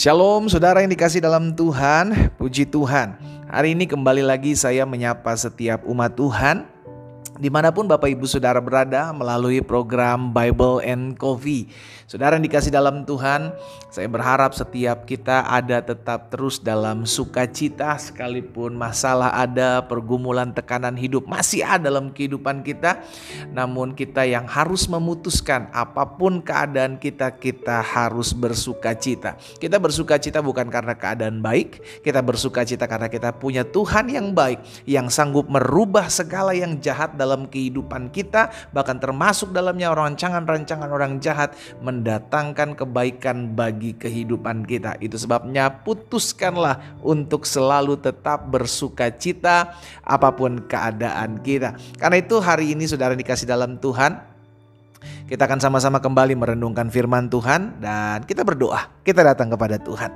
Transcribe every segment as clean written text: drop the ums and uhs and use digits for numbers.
Shalom saudara yang dikasih dalam Tuhan, puji Tuhan. Hari ini kembali lagi saya menyapa setiap umat Tuhan dimanapun Bapak Ibu Saudara berada melalui program Bible and Coffee. Saudara yang dikasih dalam Tuhan, saya berharap setiap kita ada tetap terus dalam sukacita sekalipun masalah ada, pergumulan, tekanan hidup masih ada dalam kehidupan kita. Namun kita yang harus memutuskan apapun keadaan kita harus bersukacita. Kita bersukacita bukan karena keadaan baik, kita bersukacita karena kita punya Tuhan yang baik, yang sanggup merubah segala yang jahat dalam kehidupan kita, bahkan termasuk dalamnya rancangan-rancangan orang jahat mendatangkan kebaikan bagi kehidupan kita. Itu sebabnya putuskanlah untuk selalu tetap bersukacita apapun keadaan kita. Karena itu hari ini saudara dikasih dalam Tuhan, kita akan sama-sama kembali merenungkan firman Tuhan dan kita berdoa. Kita datang kepada Tuhan.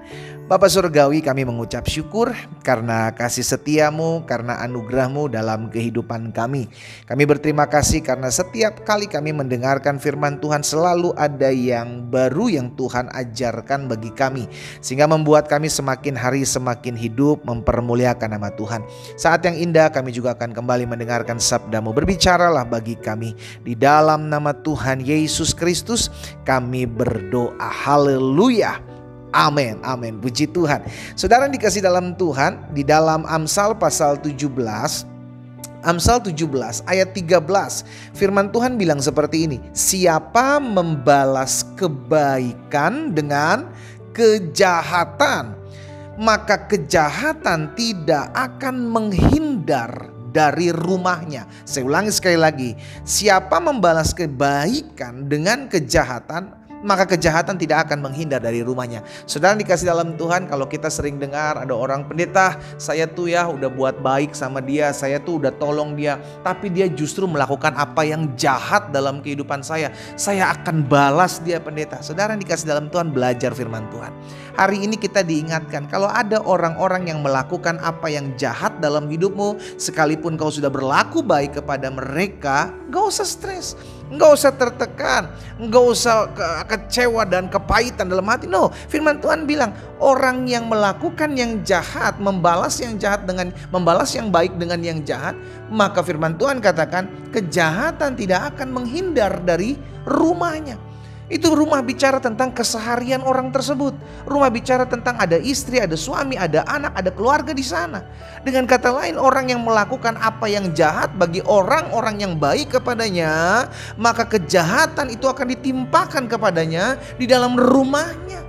Bapa Surgawi, kami mengucap syukur karena kasih setiamu, karena anugerahmu dalam kehidupan kami. Kami berterima kasih karena setiap kali kami mendengarkan firman Tuhan selalu ada yang baru yang Tuhan ajarkan bagi kami. Sehingga membuat kami semakin hari semakin hidup mempermuliakan nama Tuhan. Saat yang indah kami juga akan kembali mendengarkan sabdamu. Berbicaralah bagi kami di dalam nama Tuhan Yesus Kristus kami berdoa. Haleluya. Amin, amin. Puji Tuhan. Saudara yang dikasih dalam Tuhan, di dalam Amsal pasal 17, Amsal 17 ayat 13, firman Tuhan bilang seperti ini. Siapa membalas kebaikan dengan kejahatan, maka kejahatan tidak akan menghindar dari rumahnya. Saya ulangi sekali lagi. Siapa membalas kebaikan dengan kejahatan, maka kejahatan tidak akan menghindar dari rumahnya. Saudara dikasih dalam Tuhan, kalau kita sering dengar ada orang pendeta, saya tuh ya udah buat baik sama dia, saya tuh udah tolong dia, tapi dia justru melakukan apa yang jahat dalam kehidupan saya akan balas dia pendeta. Saudara dikasih dalam Tuhan, belajar firman Tuhan. Hari ini kita diingatkan, kalau ada orang-orang yang melakukan apa yang jahat dalam hidupmu, sekalipun kau sudah berlaku baik kepada mereka, gak usah stres, gak usah tertekan, gak usah kecewa dan kepahitan dalam hati. No, firman Tuhan bilang orang yang melakukan yang jahat, membalas yang jahat dengan membalas yang baik dengan yang jahat, maka firman Tuhan katakan kejahatan tidak akan menghindar dari rumahnya. Itu rumah bicara tentang keseharian orang tersebut. Rumah bicara tentang ada istri, ada suami, ada anak, ada keluarga di sana. Dengan kata lain, orang yang melakukan apa yang jahat bagi orang-orang yang baik kepadanya, maka kejahatan itu akan ditimpakan kepadanya di dalam rumahnya.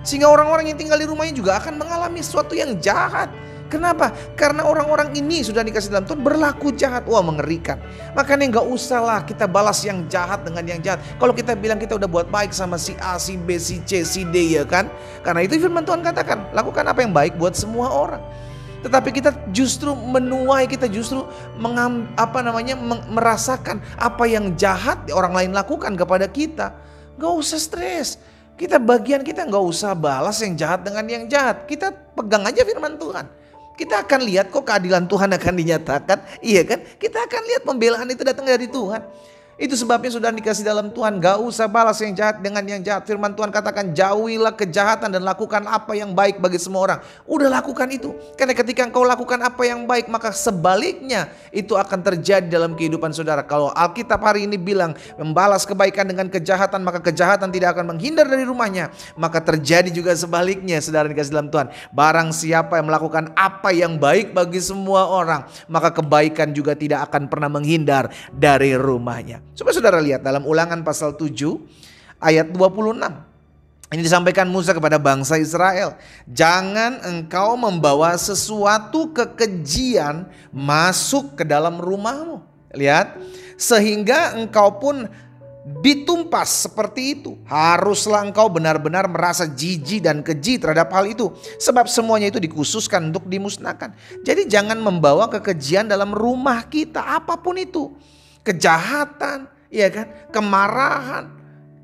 Sehingga orang-orang yang tinggal di rumahnya juga akan mengalami sesuatu yang jahat. Kenapa? Karena orang-orang ini sudah dikasih dalam Tuhan berlaku jahat. Wah, mengerikan. Makanya gak usah lah kita balas yang jahat dengan yang jahat. Kalau kita bilang kita udah buat baik sama si A, si B, si C, si D, ya kan? Karena itu firman Tuhan katakan, lakukan apa yang baik buat semua orang. Tetapi kita justru menuai, kita justru merasakan apa yang jahat orang lain lakukan kepada kita. Gak usah stres. Kita gak usah balas yang jahat dengan yang jahat. Kita pegang aja firman Tuhan. Kita akan lihat kok keadilan Tuhan akan dinyatakan. Iya kan? Kita akan lihat pembelaan itu datang dari Tuhan. Itu sebabnya sudah dikasih dalam Tuhan, gak usah balas yang jahat dengan yang jahat. Firman Tuhan katakan, jauhilah kejahatan dan lakukan apa yang baik bagi semua orang. Udah lakukan itu. Karena ketika engkau lakukan apa yang baik, maka sebaliknya itu akan terjadi dalam kehidupan saudara. Kalau Alkitab hari ini bilang membalas kebaikan dengan kejahatan, maka kejahatan tidak akan menghindar dari rumahnya. Maka terjadi juga sebaliknya, saudara dikasih dalam Tuhan. Barang siapa yang melakukan apa yang baik bagi semua orang, maka kebaikan juga tidak akan pernah menghindar dari rumahnya. Coba saudara lihat dalam Ulangan pasal 7 ayat 26. Ini disampaikan Musa kepada bangsa Israel. Jangan engkau membawa sesuatu kekejian masuk ke dalam rumahmu. Lihat, sehingga engkau pun ditumpas seperti itu. Haruslah engkau benar-benar merasa jijik dan keji terhadap hal itu. Sebab semuanya itu dikhususkan untuk dimusnahkan. Jadi jangan membawa kekejian dalam rumah kita, apapun itu. Kejahatan, ya kan? Kemarahan,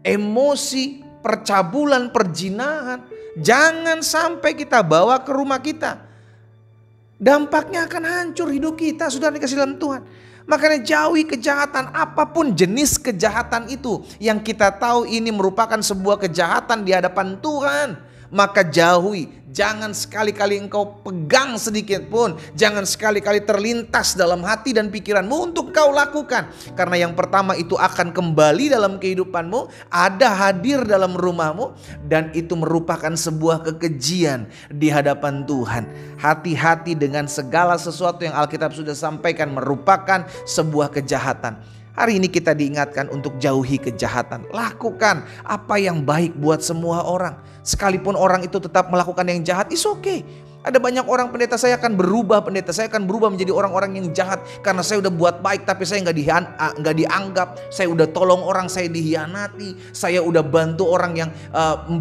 emosi, percabulan, perzinahan. Jangan sampai kita bawa ke rumah kita. Dampaknya akan hancur hidup kita, sudah dikasih dalam Tuhan. Makanya jauhi kejahatan, apapun jenis kejahatan itu yang kita tahu ini merupakan sebuah kejahatan di hadapan Tuhan. maka jauhi. Jangan sekali-kali engkau pegang sedikit pun. Jangan sekali-kali terlintas dalam hati dan pikiranmu untuk kau lakukan. Karena yang pertama itu akan kembali dalam kehidupanmu, ada hadir dalam rumahmu, dan itu merupakan sebuah kekejian di hadapan Tuhan. Hati-hati dengan segala sesuatu yang Alkitab sudah sampaikan merupakan sebuah kejahatan. Hari ini kita diingatkan untuk jauhi kejahatan. Lakukan apa yang baik buat semua orang. Sekalipun orang itu tetap melakukan yang jahat, it's okay. Ada banyak orang, pendeta saya akan berubah, pendeta saya akan berubah menjadi orang-orang yang jahat karena saya udah buat baik tapi saya nggak dianggap. Saya udah tolong orang, saya dihianati. Saya udah bantu orang yang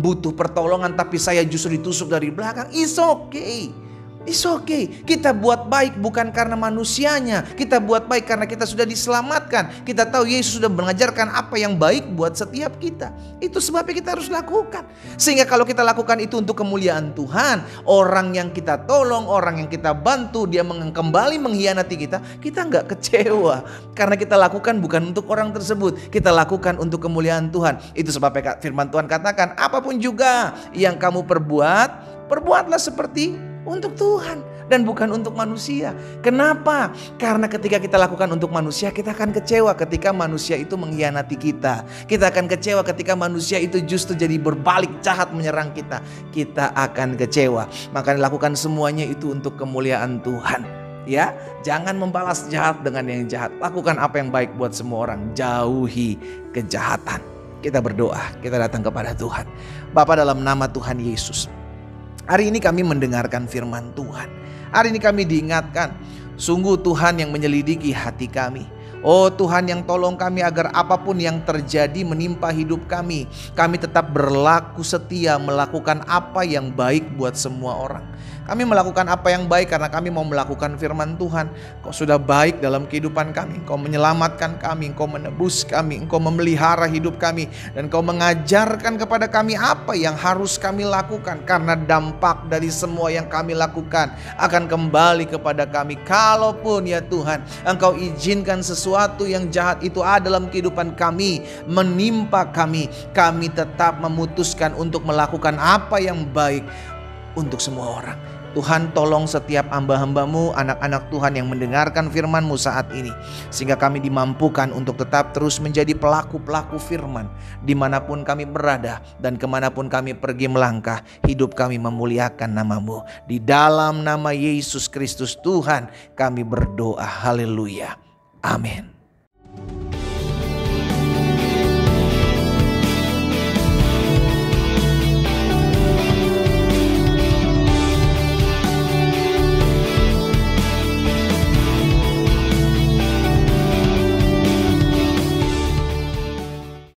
butuh pertolongan tapi saya justru ditusuk dari belakang. It's okay. It's okay. Kita buat baik bukan karena manusianya. Kita buat baik karena kita sudah diselamatkan. Kita tahu Yesus sudah mengajarkan apa yang baik buat setiap kita. Itu sebabnya kita harus lakukan. Sehingga kalau kita lakukan itu untuk kemuliaan Tuhan, orang yang kita tolong, orang yang kita bantu, dia kembali mengkhianati kita, kita nggak kecewa. Karena kita lakukan bukan untuk orang tersebut. Kita lakukan untuk kemuliaan Tuhan. Itu sebabnya firman Tuhan katakan, apapun juga yang kamu perbuat, perbuatlah seperti untuk Tuhan dan bukan untuk manusia. Kenapa? Karena ketika kita lakukan untuk manusia, kita akan kecewa ketika manusia itu mengkhianati kita. Kita akan kecewa ketika manusia itu justru jadi berbalik jahat menyerang kita. Kita akan kecewa. Maka lakukan semuanya itu untuk kemuliaan Tuhan. Ya, jangan membalas jahat dengan yang jahat. Lakukan apa yang baik buat semua orang. Jauhi kejahatan. Kita berdoa, kita datang kepada Tuhan. Bapa, dalam nama Tuhan Yesus, hari ini kami mendengarkan firman Tuhan. Hari ini kami diingatkan, sungguh Tuhan yang menyelidiki hati kami. Oh Tuhan yang tolong kami agar apapun yang terjadi menimpa hidup kami tetap berlaku setia melakukan apa yang baik buat semua orang. Kami melakukan apa yang baik karena kami mau melakukan firman Tuhan. Kau sudah baik dalam kehidupan kami. Kau menyelamatkan kami, Kau menebus kami, Engkau memelihara hidup kami, dan Kau mengajarkan kepada kami apa yang harus kami lakukan. Karena dampak dari semua yang kami lakukan akan kembali kepada kami. Kalaupun ya Tuhan, Engkau izinkan sesuatu yang jahat itu ada dalam kehidupan kami, menimpa kami tetap memutuskan untuk melakukan apa yang baik untuk semua orang. Tuhan, tolong setiap hamba-hamba-Mu, anak-anak Tuhan yang mendengarkan firman-Mu saat ini, sehingga kami dimampukan untuk tetap terus menjadi pelaku-pelaku firman dimanapun kami berada dan kemanapun kami pergi melangkah. Hidup kami memuliakan nama-Mu. Di dalam nama Yesus Kristus Tuhan kami berdoa. Haleluya. Amin.